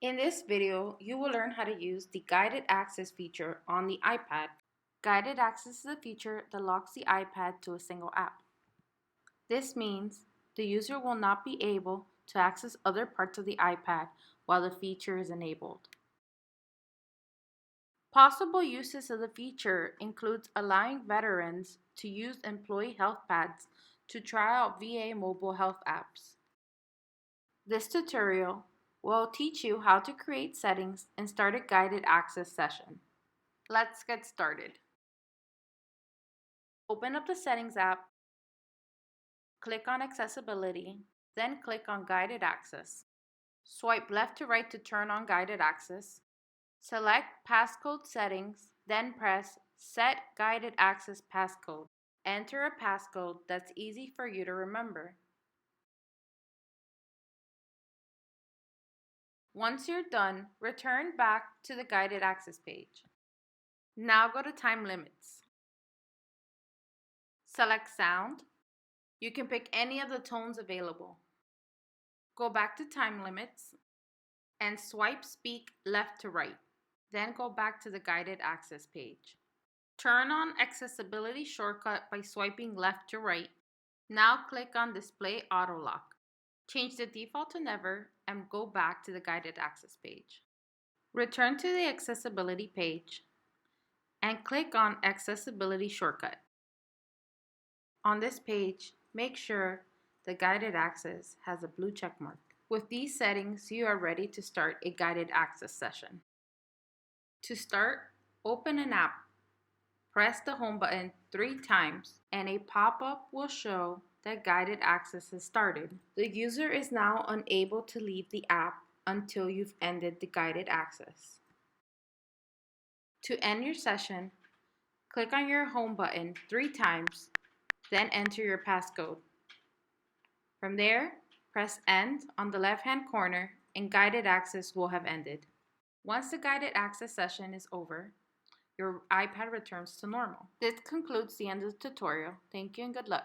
In this video, you will learn how to use the guided access feature on the iPad. Guided access is a feature that locks the iPad to a single app. This means the user will not be able to access other parts of the iPad while the feature is enabled. Possible uses of the feature includes allowing veterans to use employee HealthPads to try out VA mobile health apps. This tutorial will teach you how to create settings and start a guided access session. Let's get started. Open up the Settings app, click on Accessibility, then click on Guided Access. Swipe left to right to turn on Guided Access. Select Passcode Settings, then press Set Guided Access Passcode. Enter a passcode that's easy for you to remember. Once you're done, return back to the Guided Access page. Now go to Time Limits. Select Sound. You can pick any of the tones available. Go back to Time Limits and swipe Speak left to right. Then go back to the Guided Access page. Turn on Accessibility shortcut by swiping left to right. Now click on Display Auto Lock. Change the default to Never and go back to the Guided Access page. Return to the Accessibility page and click on Accessibility shortcut. On this page, make sure the Guided Access has a blue check mark. With these settings, you are ready to start a guided access session. To start, open an app. Press the home button 3 times and a pop-up will show that guided access has started. The user is now unable to leave the app until you've ended the guided access. To end your session, click on your home button 3 times, then enter your passcode. From there, press End on the left-hand corner and guided access will have ended. Once the guided access session is over, your iPad returns to normal. This concludes the end of the tutorial. Thank you and good luck.